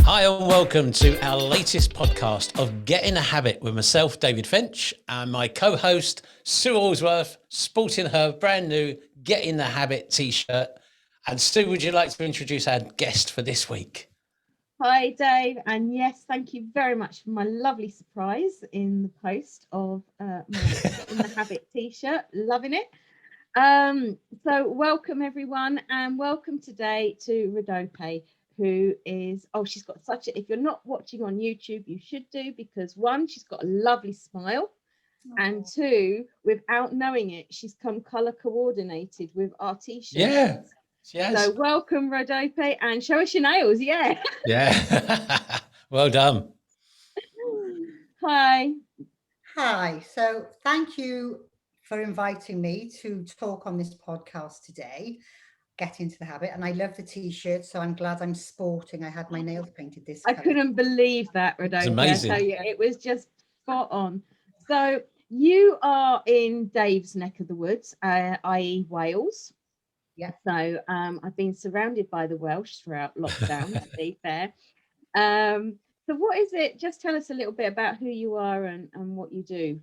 Hi and welcome to our latest podcast of Get in a Habit with myself, David Finch, and my co-host, Sue Allsworth, sporting her brand new Get in the Habit t-shirt. And Sue, would you like to introduce our guest for this week? Hi, Dave. And yes, thank you very much for my lovely surprise in the post of my Get in the Habit t-shirt. Loving it. So welcome everyone, and welcome today to Rhodope, who is, she's got such a, if you're not watching on YouTube, you should do, because one, she's got a lovely smile, and two, without knowing it, she's come color coordinated with our t-shirt. Yeah, yes. So welcome, Rhodope, and show us your nails. Yeah. Well done. Hi. So thank you for inviting me to talk on this podcast today, Get into the Habit. And I love the t-shirt, so I'm glad I'm sporting. I had my nails painted this I colour. couldn't believe that, Rhodope. It's amazing. I tell you, it was just spot on. So you are in Dave's neck of the woods, i.e. Wales. Yeah. So I've been surrounded by the Welsh throughout lockdown, to be fair. So what is it? Just tell us a little bit about who you are and what you do.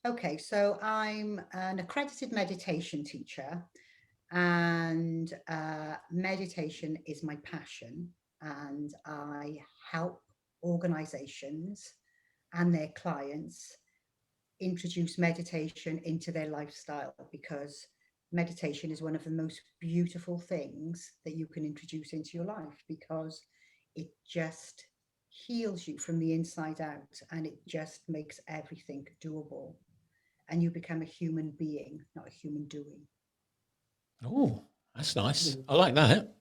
Okay, so I'm an accredited meditation teacher, and meditation is my passion, and I help organizations and their clients introduce meditation into their lifestyle, because meditation is one of the most beautiful things that you can introduce into your life, because it just heals you from the inside out, and it just makes everything doable, and you become a human being, not a human doing. Oh, that's nice. I like that.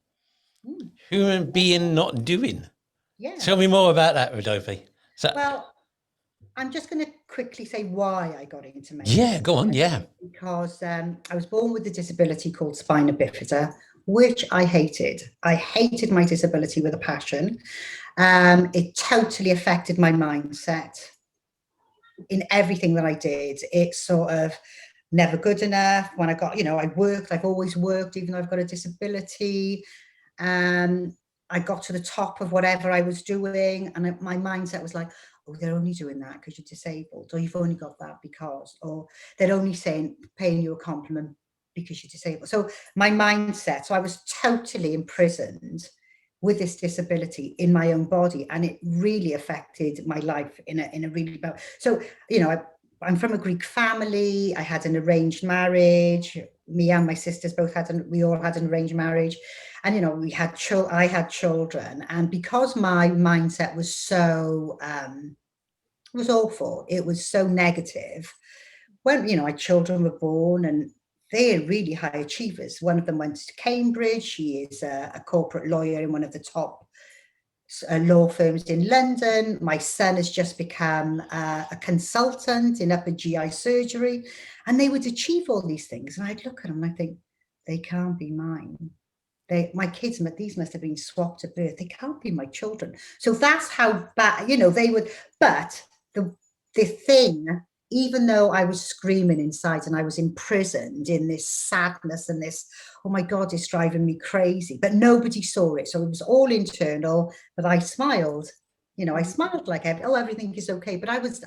Human being, not doing. Yeah. Tell me more about that, Rhodope. Well, I'm just going to quickly say why I got into meditation. Yeah, go on. Yeah. Because I was born with a disability called spina bifida, which I hated. I hated my disability with a passion. It totally affected my mindset in everything that I did. It's sort of never good enough. When I got, I've always worked, even though I've got a disability. I got to the top of whatever I was doing, and my mindset was like, oh, they're only doing that because you're disabled, or you've only got that because, or they're only paying you a compliment because you're disabled. So my mindset, so I was totally imprisoned with this disability in my own body, and it really affected my life in a really bad. So, I'm from a Greek family. I had an arranged marriage. Me and my sisters we all had an arranged marriage, and I had children, and because my mindset was so it was awful. It was so negative. When my children were born, and they're really high achievers. One of them went to Cambridge. She is a corporate lawyer in one of the top law firms in London. My son has just become a consultant in upper GI surgery, and they would achieve all these things. And I'd look at them and I think, they can't be mine. My kids, these must have been swapped at birth. They can't be my children. So that's how bad, they would. But the thing, even though I was screaming inside and I was imprisoned in this sadness and this, oh my God, it's driving me crazy, but nobody saw it. So it was all internal, but I smiled, I smiled like, everything is okay. But I was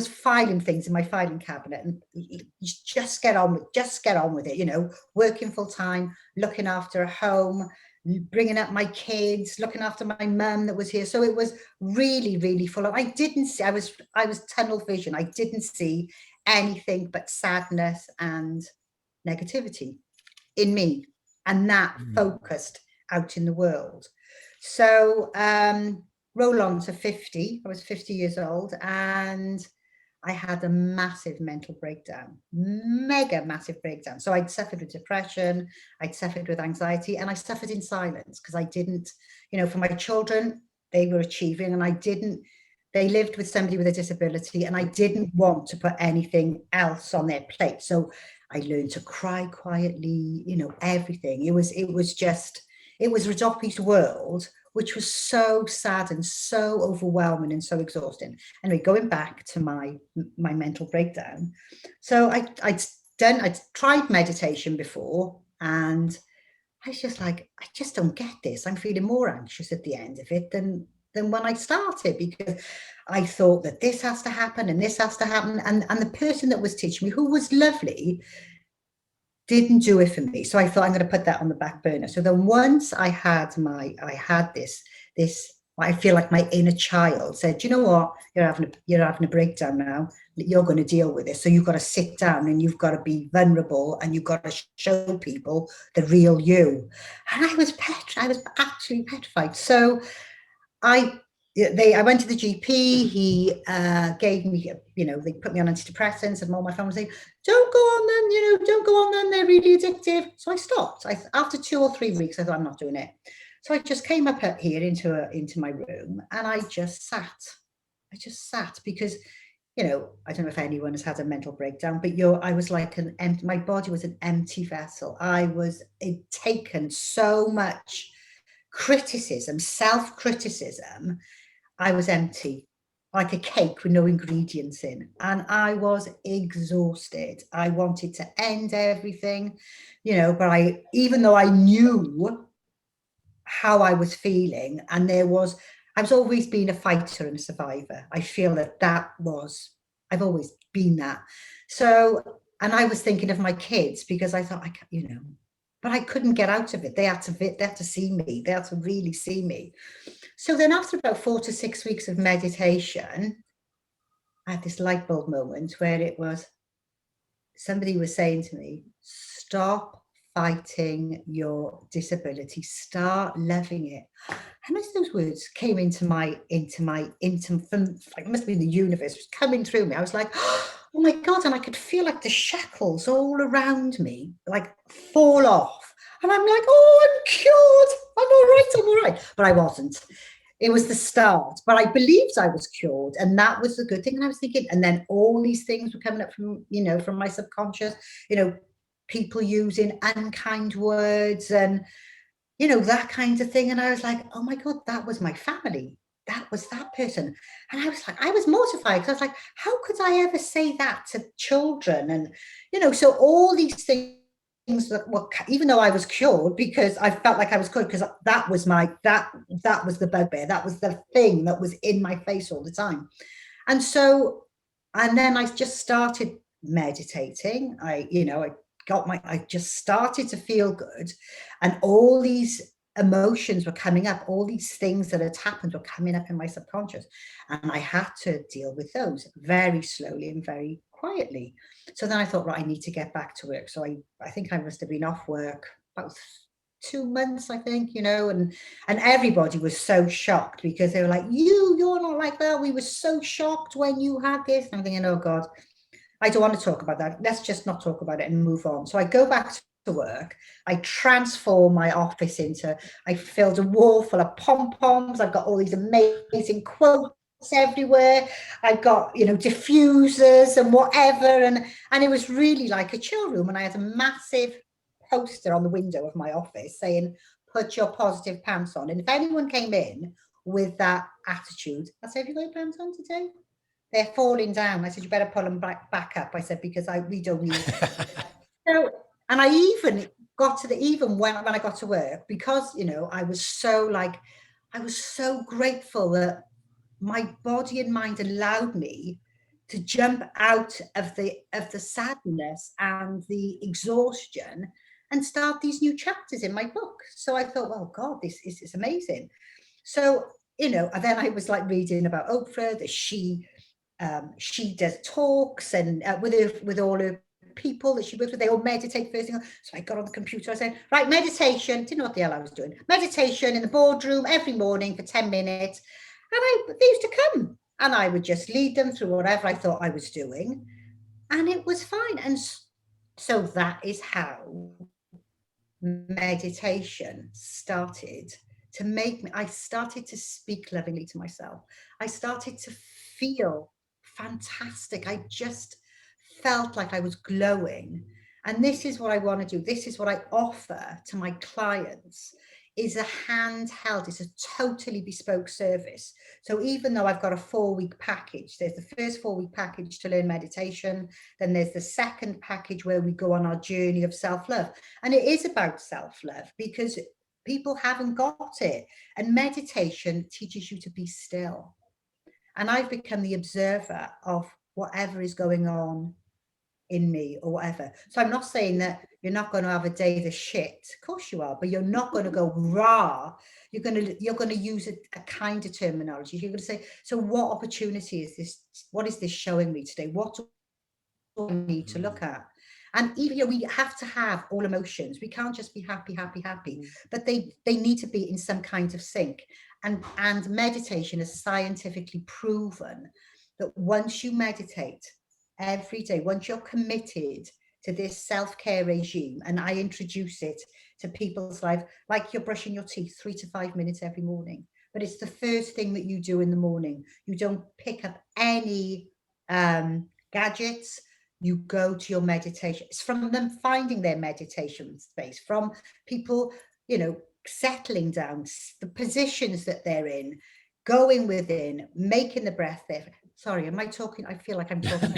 filing things in my filing cabinet, and you just get on with it, working full time, looking after a home, bringing up my kids, looking after my mum that was here. So it was really, really full of, I was tunnel vision. I didn't see anything but sadness and negativity in me, and that focused out in the world. So roll on to 50. I was 50 years old, and I had a massive mental breakdown, mega massive breakdown. So I'd suffered with depression, I'd suffered with anxiety, and I suffered in silence because I didn't, for my children, they were achieving, and they lived with somebody with a disability, and I didn't want to put anything else on their plate. So I learned to cry quietly, everything. It was Rhodope's world, which was so sad and so overwhelming and so exhausting. Anyway, going back to my mental breakdown. So I'd tried meditation before, and I was just like, I just don't get this. I'm feeling more anxious at the end of it than when I started, because I thought that this has to happen and this has to happen. And the person that was teaching me, who was lovely, didn't do it for me. So I thought, I'm going to put that on the back burner. So then once I had this, I feel like my inner child said, you know what, you're having a breakdown now. You're going to deal with this. So you've got to sit down and you've got to be vulnerable and you've got to show people the real you. And I was actually petrified. So I went to the GP. He gave me, they put me on antidepressants, and all my family saying, don't go on them, don't go on them, they're really addictive. So I stopped. After 2 or 3 weeks, I thought, I'm not doing it. So I just came up here into my room, and I just sat because, I don't know if anyone has had a mental breakdown, but I was like my body was an empty vessel. It'd taken so much criticism, self-criticism. I was empty, like a cake with no ingredients in, and I was exhausted. I wanted to end everything, but even though I knew how I was feeling, and I've always been a fighter and a survivor. I feel I've always been that. So, and I was thinking of my kids, because I thought, but I couldn't get out of it. They had to see me. They had to really see me. So then after about 4 to 6 weeks of meditation, I had this light bulb moment where somebody was saying to me, stop fighting your disability, start loving it. And as those words came into my, it must have been the universe was coming through me. I was like, oh my God. And I could feel like the shackles all around me, like fall off. And I'm like, oh, I'm cured. I'm all right. But I wasn't. It was the start, but I believed I was cured, and that was the good thing. And I was thinking, and then all these things were coming up from my subconscious, people using unkind words and, that kind of thing. And I was like, oh my God, that was my family. That was that person. And I was mortified, because I was like, how could I ever say that to children? And, so all these things that even though I was cured, because I felt like I was cured, because that was that was the bugbear, that was the thing that was in my face all the time. And then I just started meditating. I just started to feel good, and all these emotions were coming up, all these things that had happened were coming up in my subconscious, and I had to deal with those very slowly and very quietly. So then I thought, right, I need to get back to work. So I think I must have been off work about 2 months, I think, and everybody was so shocked, because they were like, you're not like that. We were so shocked when you had this. And I'm thinking, oh God, I don't want to talk about that. Let's just not talk about it and move on. So I go back to work. I transform my office I filled a wall full of pom-poms. I've got all these amazing quotes everywhere. I've got, diffusers and whatever. And it was really like a chill room. And I had a massive poster on the window of my office saying, put your positive pants on. And if anyone came in with that attitude, I said, have you got your pants on today? They're falling down. I said, you better pull them back up. I said, because we don't need so, and I even got to even when I got to work, because, I was so grateful that my body and mind allowed me to jump out of the sadness and the exhaustion and start these new chapters in my book. So I thought, well, God, this is amazing. So, and then I was like reading about Oprah, that she does talks, and with all her people that she works with, they all meditate first thing. So I got on the computer, I said, right, meditation, didn't know what the hell I was doing. Meditation in the boardroom every morning for 10 minutes. And they used to come, and I would just lead them through whatever I thought I was doing. And it was fine. And so that is how meditation started to make me, I started to speak lovingly to myself. I started to feel fantastic. I just felt like I was glowing. And this is what I want to do. This is what I offer to my clients, is a handheld, it's a totally bespoke service. So even though I've got a 4-week package, there's the first 4-week package to learn meditation, then there's the second package where we go on our journey of self-love. And it is about self-love because people haven't got it. And meditation teaches you to be still. And I've become the observer of whatever is going on in me or whatever. So I'm not saying that you're not going to have a day that's shit. Of course you are, but you're not going to go rah. You're going to use a kind of terminology. You're going to say, so what opportunity is this? What is this showing me today? What do I need to look at? And even we have to have all emotions. We can't just be happy, happy, happy, but they need to be in some kind of sync. And meditation is scientifically proven that once you meditate every day, once you're committed to this self-care regime, and I introduce it to people's life, like you're brushing your teeth 3 to 5 minutes every morning, but it's the first thing that you do in the morning. You don't pick up any gadgets. You go to your meditation. It's from them finding their meditation space, from people, settling down, the positions that they're in, going within, making the breath there. Sorry, am I talking? I feel like I'm talking.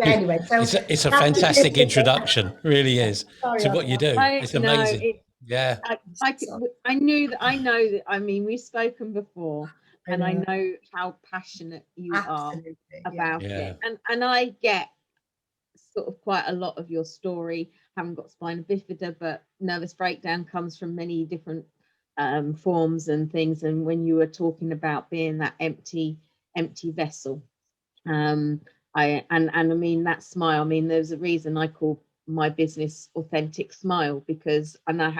Anyway, so it's a fantastic introduction, really is, to what you do. It's amazing. I know that. I mean, we've spoken before, and I know how passionate you are about it, and I get sort of quite a lot of your story. Haven't got spina bifida, but nervous breakdown comes from many different forms and things. And when you were talking about being that empty vessel, I mean that smile. I mean, there's a reason I call my business Authentic Smile, because I know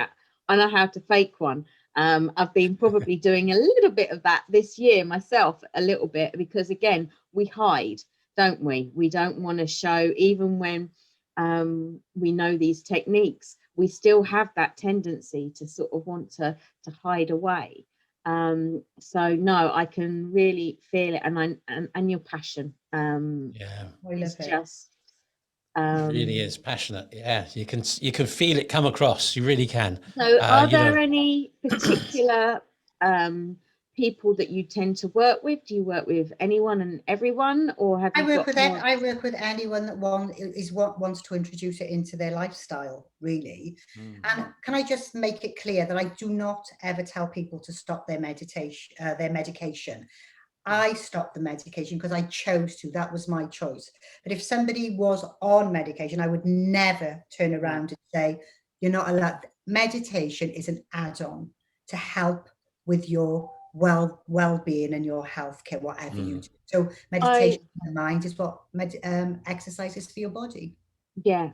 how to fake one. I've been probably doing a little bit of that this year myself, a little bit, because again, we hide, don't we? We don't want to show, even when we know these techniques, we still have that tendency to sort of want to hide away. So no, I can really feel it, and your passion. It's just it really is passionate. Yeah, you can feel it come across. You really can. So, are there any particular people that you tend to work with? Do you work with anyone and everyone, or have you? I work with anyone that wants to introduce it into their lifestyle, really. And can I just make it clear that I do not ever tell people to stop their medication. I stopped the medication because I chose to. That was my choice. But if somebody was on medication, I would never turn around and say, you're not allowed. Meditation is an add-on to help with your well-being and your healthcare, whatever you do. So meditation in the mind is what exercise is for your body.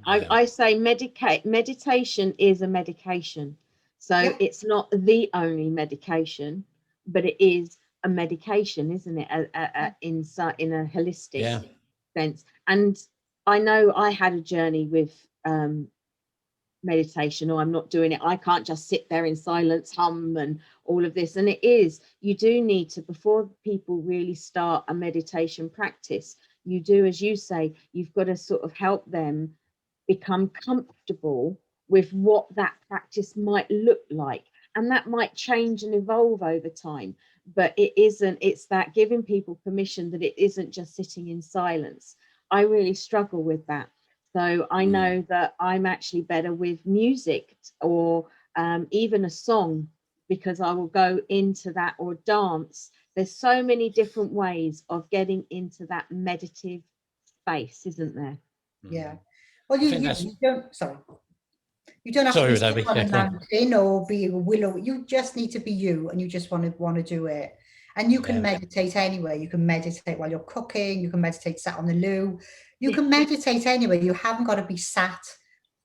I say meditation is a medication. So it's not the only medication, but it is a medication, isn't it? In a holistic sense. And I know I had a journey with meditation, or I'm not doing it. I can't just sit there in silence, hum and all of this. And you do need to, before people really start a meditation practice, you do, as you say, you've got to sort of help them become comfortable with what that practice might look like. And that might change and evolve over time. But it's that giving people permission that it isn't just sitting in silence. I really struggle with that. So I know that I'm actually better with music, or even a song, because I will go into that, or dance. There's so many different ways of getting into that meditative space, isn't there? Yeah. Well, you don't. Sorry. You don't have to be on a mountain or be a willow. You just need to be you, and you just want to do it. And you can meditate anywhere. You can meditate while you're cooking. You can meditate sat on the loo. You can meditate anywhere. You haven't got to be sat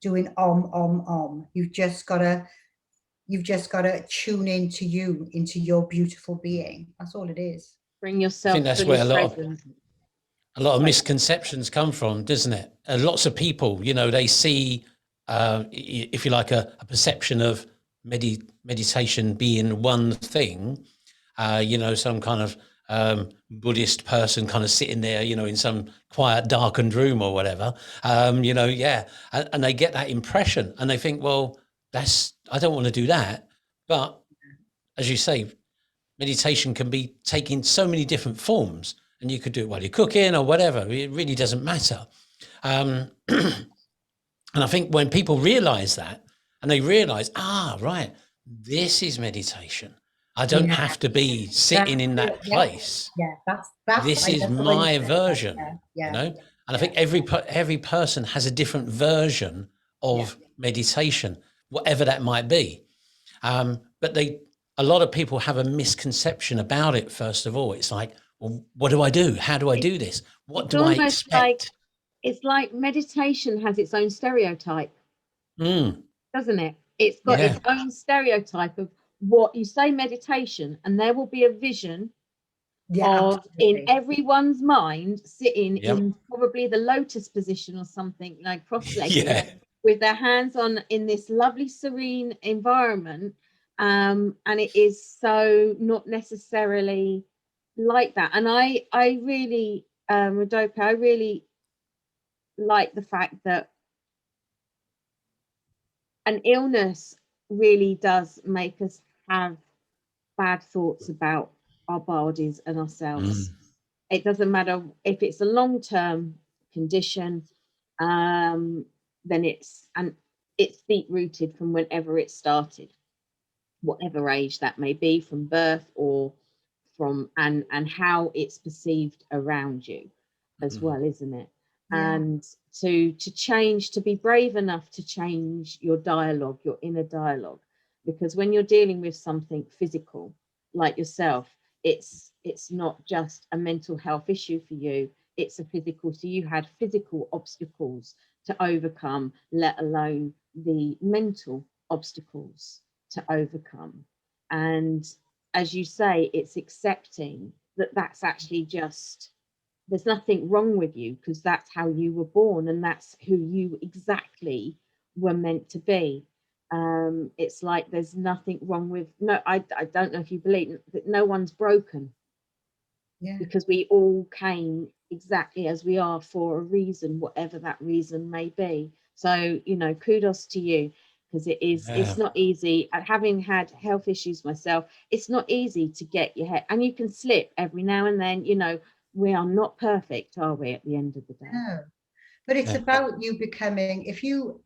doing om. You've just got to tune into you, into your beautiful being. That's all it is. Bring yourself. I think that's where a lot of misconceptions come from, doesn't it? Lots of people, they see, if you like, a perception of meditation being one thing. Some kind of Buddhist person kind of sitting there, in some quiet, darkened room or whatever, and they get that impression, and they think, well, I don't want to do that. But as you say, meditation can be taking so many different forms, and you could do it while you're cooking or whatever. It really doesn't matter. And I think when people realize that, and they realize, right, this is meditation. I don't have to be sitting in that place. That's This is my version, you know. And I think every person has a different version of meditation, whatever that might be. But a lot of people have a misconception about it. First of all, it's like, well, what do I do? How do I do this? What do I expect? It's like meditation has its own stereotype, doesn't it? It's got its own stereotype of what you say meditation, and there will be a vision of in everyone's mind sitting in probably the lotus position or something, like cross-legged with their hands on in this lovely serene environment, and it is so not necessarily like that. And I really Rhodope, I really like the fact that an illness really does make us have bad thoughts about our bodies and ourselves. It doesn't matter if it's a long-term condition, then it's deep rooted from whenever it started, whatever age that may be, from birth or from and how it's perceived around you as well, isn't it? And to change, to be brave enough to change your dialogue, your inner dialogue, because when you're dealing with something physical like yourself, it's not just a mental health issue for you, it's a physical. So you had physical obstacles to overcome, let alone the mental obstacles to overcome. And as you say, it's accepting that that's actually just, there's nothing wrong with you, because that's how you were born and that's who you exactly were meant to be. It's like there's nothing wrong with, no, I don't know if you believe that no one's broken, because we all came exactly as we are for a reason, whatever that reason may be. So, you know, kudos to you, because it's not easy. Having had health issues myself, it's not easy to get your head, and you can slip every now and then. You know, we are not perfect, are we, at the end of the day? No, but it's about you becoming, if you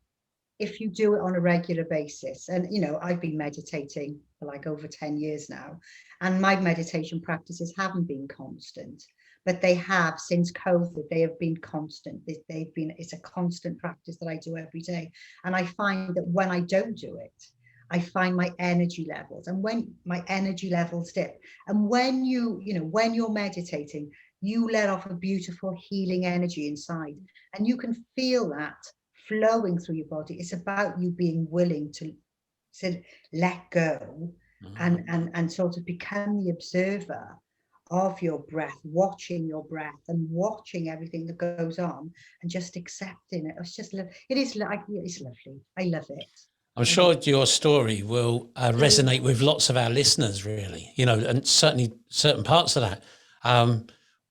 do it on a regular basis, and you know, I've been meditating for like over 10 years now, and my meditation practices haven't been constant, but they have since COVID. They have been constant. It's a constant practice that I do every day. And I find that when I don't do it, I find my energy levels, and when my energy levels dip, and when when you're meditating, you let off a beautiful healing energy inside, and you can feel that flowing through your body. It's about you being willing to let go and sort of become the observer of your breath, watching your breath and watching everything that goes on and just accepting it. It's lovely. I love it. I'm sure your story will resonate with lots of our listeners, really, you know, and certainly certain parts of that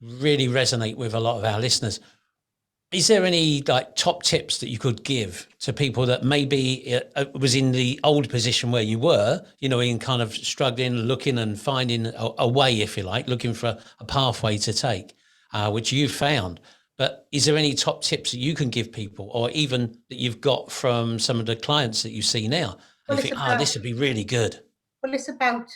really resonate with a lot of our listeners. Is there any like top tips that you could give to people that maybe was in the old position where you were, you know, in kind of struggling, looking and finding a way, if you like, looking for a pathway to take, which you found? But is there any top tips that you can give people, or even that you've got from some of the clients that you see now? And you think, this would be really good. Well, it's about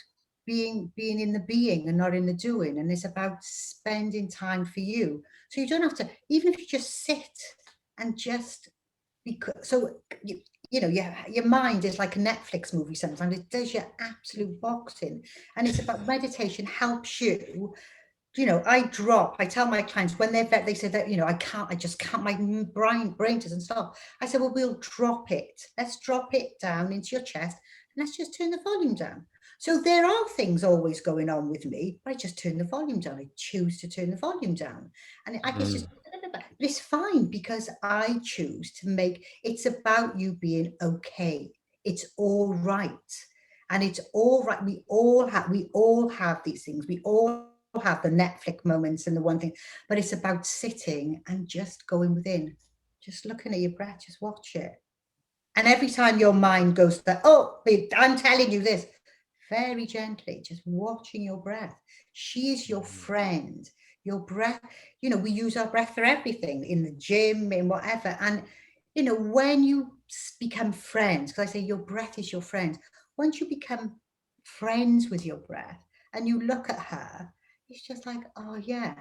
being in the being and not in the doing, and it's about spending time for you. So you don't have to, even if you just sit and just your mind is like a Netflix movie sometimes. It does your absolute boxing, and it's about meditation helps you. You know, I tell my clients when they say that, you know, I just can't, my brain doesn't stop. I said, well, we'll drop it. Let's drop it down into your chest and let's just turn the volume down. So there are things always going on with me, but I just turn the volume down. I choose to turn the volume down. And it's fine, because I choose to make, it's about you being okay. It's all right. And it's all right. We all have these things. We all have the Netflix moments and the one thing, but it's about sitting and just going within, just looking at your breath, just watch it. And every time your mind goes that, oh, I'm telling you this, very gently, just watching your breath. She is your friend. Your breath, you know, we use our breath for everything, in the gym, in whatever. And, you know, when you become friends, because I say your breath is your friend, once you become friends with your breath and you look at her, it's just like, oh yeah.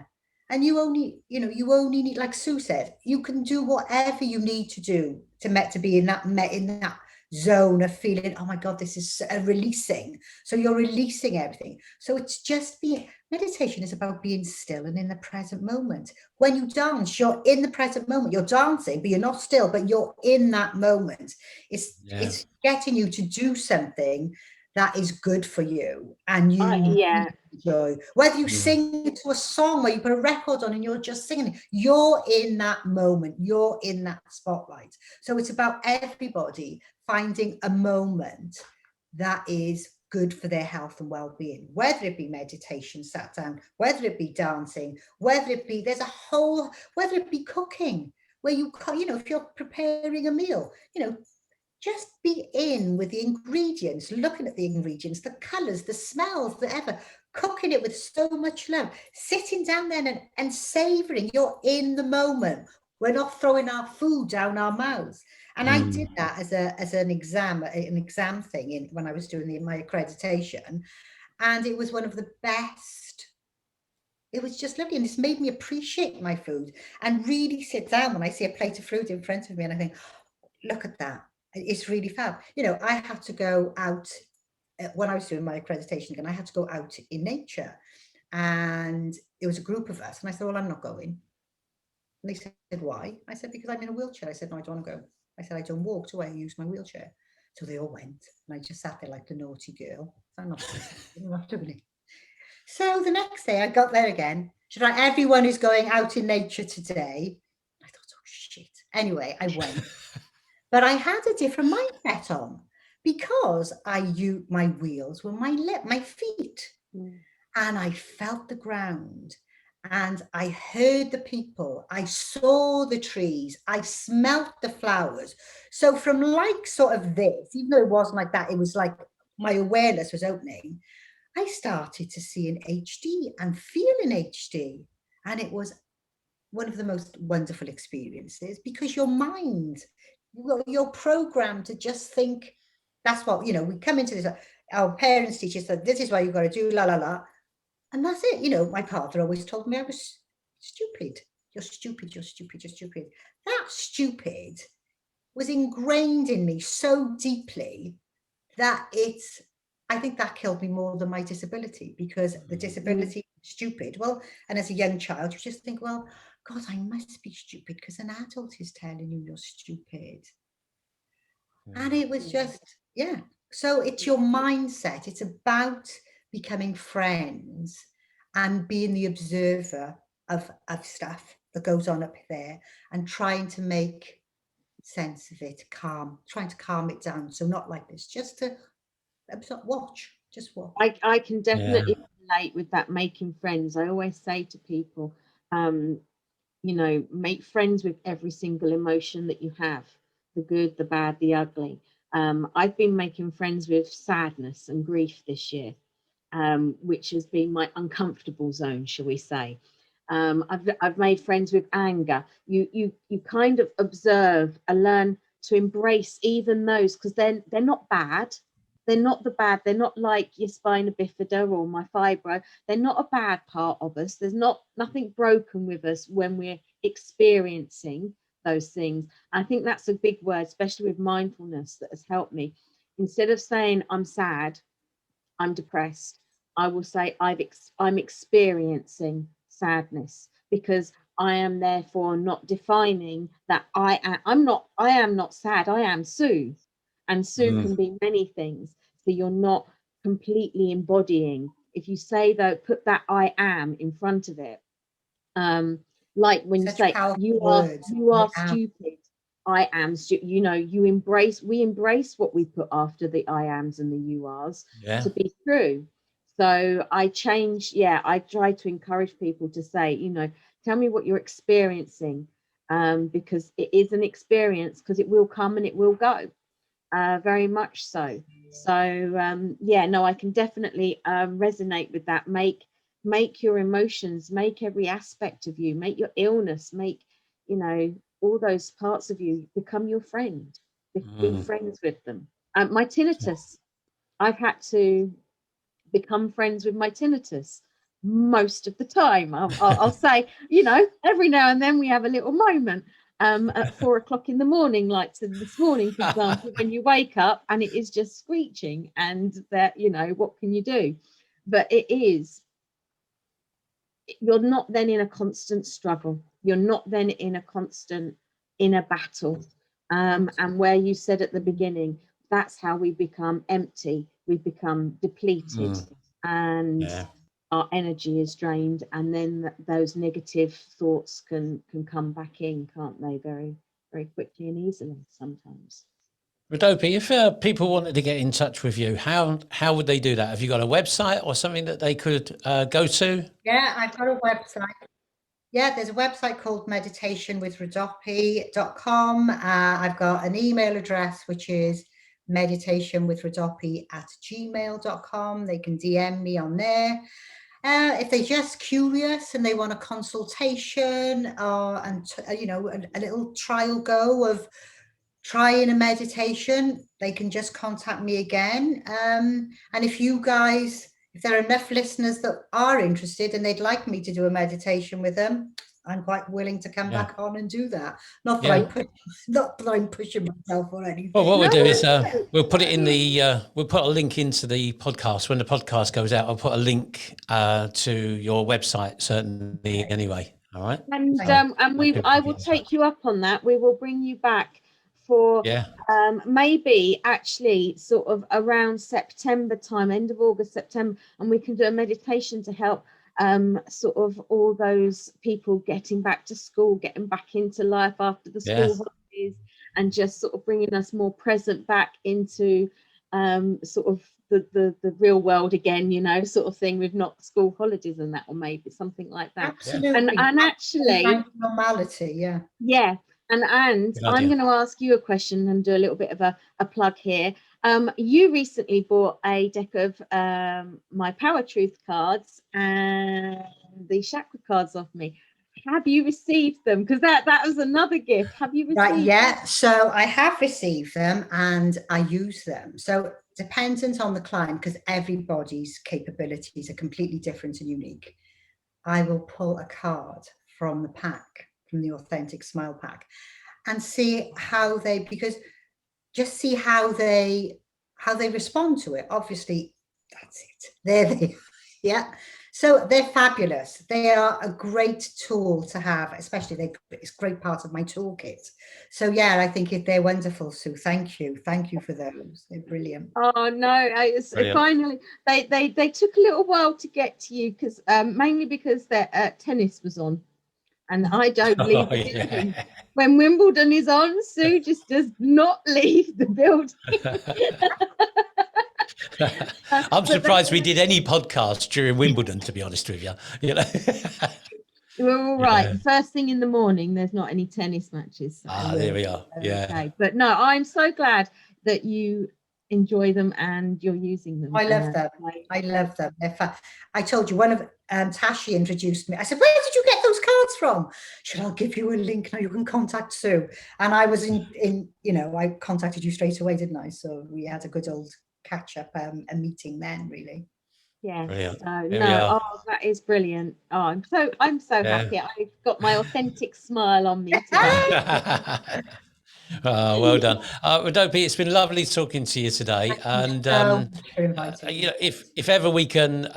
And you only need, like Sue said, you can do whatever you need to do to be in that zone of feeling, oh my God, this is a releasing. So you're releasing everything. So it's just meditation is about being still and in the present moment. When you dance, you're in the present moment. You're dancing, but you're not still, but you're in that moment. It's getting you to do something that is good for you, and you enjoy. Whether you sing to a song where you put a record on and you're just singing, you're in that moment, you're in that spotlight. So it's about everybody finding a moment that is good for their health and well-being, whether it be meditation, sat down, whether it be dancing, whether it be whether it be cooking, where you know, if you're preparing a meal, you know, just be in with the ingredients, looking at the ingredients, the colors, the smells, whatever, cooking it with so much love, sitting down there and savoring. You're in the moment. We're not throwing our food down our mouths. And I did that as an exam thing when I was doing my accreditation. And it was one of the best. It was just lovely. And it's made me appreciate my food and really sit down when I see a plate of fruit in front of me and I think, look at that. It's really fab. You know, I had to go out when I was doing my accreditation again, I had to go out in nature, and it was a group of us. And I said, well, I'm not going. And they said, why? I said, because I'm in a wheelchair. I said, no, I don't want to go. I said, I don't walk to where I use my wheelchair. So they all went, and I just sat there like the naughty girl. I'm not doing it. So the next day I got there again. She's like, everyone is going out in nature today. I thought, oh shit. Anyway, I went. But I had a different mindset on, because my wheels were my feet. And I felt the ground, and I heard the people, I saw the trees, I smelt the flowers. So from like sort of this, even though it wasn't like that, it was like my awareness was opening. I started to see in HD and feel in HD. And it was one of the most wonderful experiences, because your mind, you're programmed to just think, that's what, you know, we come into this, our parents teach us that this is what you've got to do, la, la, la. And that's it. You know, my father always told me I was stupid. You're stupid, you're stupid, you're stupid. That stupid was ingrained in me so deeply that I think that killed me more than my disability, because the disability, stupid. Well, and as a young child, you just think, well, God, I must be stupid because an adult is telling you you're stupid. And it was just, So it's your mindset. It's about becoming friends and being the observer of stuff that goes on up there, and trying to make sense of it, trying to calm it down. So not like this, just to watch. I can definitely relate with that, making friends. I always say to people, you know, make friends with every single emotion that you have, the good, the bad, the ugly. I've been making friends with sadness and grief this year, which has been my uncomfortable zone, shall we say. I've made friends with anger. You kind of observe and learn to embrace even those, because they're not bad. They're not the bad. They're not like your spina bifida or my fibro. They're not a bad part of us. There's nothing broken with us when we're experiencing those things. I think that's a big word, especially with mindfulness, that has helped me. Instead of saying I'm sad, I'm depressed, I will say I'm experiencing sadness, because I am therefore not defining that I am not sad. I am Sue. And Sue can be many things. So you're not completely embodying. If you say, though, put that I am in front of it. Like when Such you say you are stupid, I am stupid. You know, we embrace what we put after the I ams and the you ares to be true. So I try to encourage people to say, you know, tell me what you're experiencing, because it is an experience, because it will come and it will go. Very much so. So yeah, no, I can definitely resonate with that. Make your emotions, make every aspect of you, make your illness, make, you know, all those parts of you become your friend. Be friends with them. My tinnitus, I've had to become friends with my tinnitus most of the time. I'll say, you know, every now and then we have a little moment at 4 o'clock in the morning, like this morning, for example, when you wake up and it is just screeching, and that, you know, what can you do? But you're not then in a constant struggle. You're not then in a constant inner battle. And where you said at the beginning, that's how we become empty. We become depleted, and our energy is drained. And then those negative thoughts can come back in, can't they? Very, very quickly and easily sometimes. Rhodope, if people wanted to get in touch with you, how would they do that? Have you got a website or something that they could go to? Yeah, I've got a website. Yeah, there's a website called meditationwithrhodope.com. I've got an email address, which is meditationwithrhodope@gmail.com. They can DM me on there. If they're just curious and they want a consultation, or you know, a little trial go of trying a meditation, they can just contact me again. And if there are enough listeners that are interested and they'd like me to do a meditation with them, I'm quite willing to come back on and do that. Not that I'm pushing myself or anything. Well, what we'll do is we'll put it in the we'll put a link into the podcast. When the podcast goes out, I'll put a link to your website, certainly, anyway. All right. And I will take you up on that. We will bring you back for maybe actually sort of around September time, end of August, September, and we can do a meditation to help sort of all those people getting back to school, getting back into life after the school holidays, and just sort of bringing us more present back into sort of the real world again, you know, sort of thing, with not school holidays and that, or maybe something like that. Absolutely. And actually normality, yeah. And I'm going to ask you a question and do a little bit of a plug here. You recently bought a deck of my Power Truth cards and the chakra cards off me. Have you received them? Because that was another gift. Have you received them? Yeah, so I have received them and I use them. So dependent on the client, because everybody's capabilities are completely different and unique, I will pull a card from the pack, from the Authentic Smile pack, and see how they respond to it. Obviously, that's it. There they are. Yeah. So they're fabulous. They are a great tool to have, especially it's a great part of my toolkit. So yeah, I think they're wonderful, Sue. Thank you for those. They're brilliant. Oh no, it's finally they took a little while to get to you, because mainly because their tennis was on, and I don't leave the building. When Wimbledon is on, Sue just does not leave the building. I'm surprised we did any podcast during Wimbledon, to be honest with you. You know, we're all right. First thing in the morning, there's not any tennis matches. So there we are. Okay. But no, I'm so glad that you enjoy them and you're using them. I love them. I love them. They're fun. I told you, one of Tashi introduced me. I said, "Where did you get those cards from?" She said, "I'll give you a link now. You can contact Sue." And I was in you know, I contacted you straight away, didn't I? So we had a good old catch up, a meeting then, really. Yeah. That is brilliant. Oh, I'm so happy. I've got my authentic smile on me today. Well done, Rhodope. It's been lovely talking to you today, and you know, if ever we can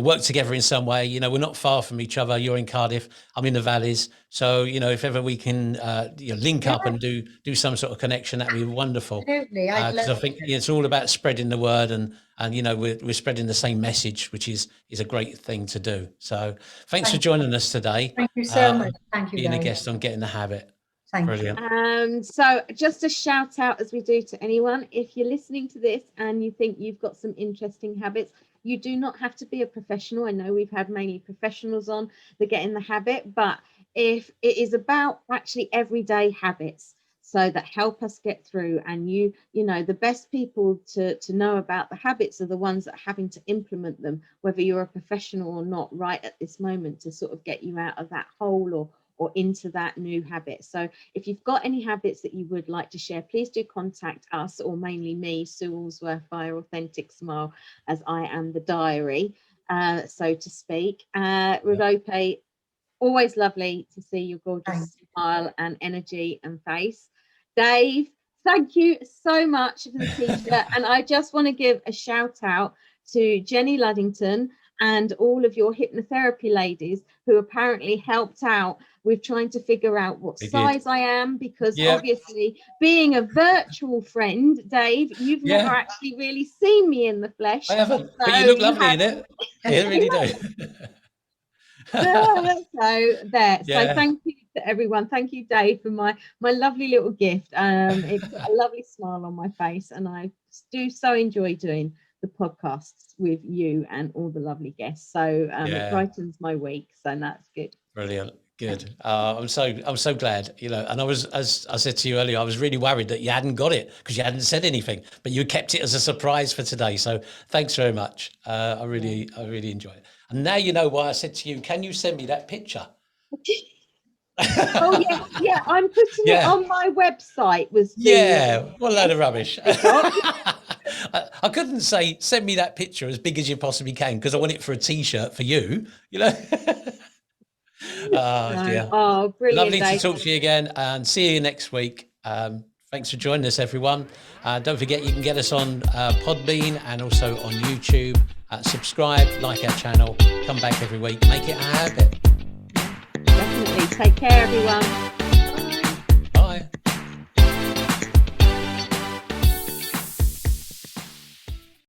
work together in some way, you know, we're not far from each other. You're in Cardiff, I'm in the Valleys, so you know, if ever we can link up and do some sort of connection, that'd be wonderful. Absolutely, because I think it's all about spreading the word, and you know, we're spreading the same message, which is a great thing to do. So thanks for joining us today. Thank you so much. Thank you, being a guest on Getting the Habit. Brilliant. So just a shout out, as we do to anyone, if you're listening to this and you think you've got some interesting habits, you do not have to be a professional. I know we've had mainly professionals on the Get in the Habit, but if it is about actually everyday habits. so that help us get through. And you know, the best people to know about the habits are the ones that are having to implement them, whether you're a professional or not, right at this moment, to sort of get you out of that hole or into that new habit. So if you've got any habits that you would like to share, please do contact us, or mainly me, Sue Allsworth, via Authentic Smile, as I am the diary, so to speak. Rhodope, always lovely to see your gorgeous smile and energy and face. Dave, thank you so much for the t-shirt. And I just want to give a shout out to Jenny Luddington and all of your hypnotherapy ladies who apparently helped out with trying to figure out what size I am, because obviously, being a virtual friend, Dave, you've never actually really seen me in the flesh. I haven't, but you look lovely in it. You really do. So there. So thank you to everyone. Thank you, Dave, for my lovely little gift. It's a lovely smile on my face, and I do so enjoy doing the podcasts with you and all the lovely guests. So it brightens my week. So that's good. Brilliant. Good. I'm so glad, you know, and I was, as I said to you earlier, I was really worried that you hadn't got it because you hadn't said anything, but you kept it as a surprise for today. So thanks very much. I really enjoy it. And now you know why I said to you, can you send me that picture? Oh yeah, I'm putting it on my website. What a load of rubbish. I couldn't say send me that picture as big as you possibly can because I want it for a t-shirt for you, you know. Dear. Oh, brilliant. Lovely to talk to you again, and see you next week. Thanks for joining us, everyone. Don't forget, you can get us on Podbean and also on YouTube. Subscribe, like our channel, come back every week, make it a habit. Definitely. Take care, everyone.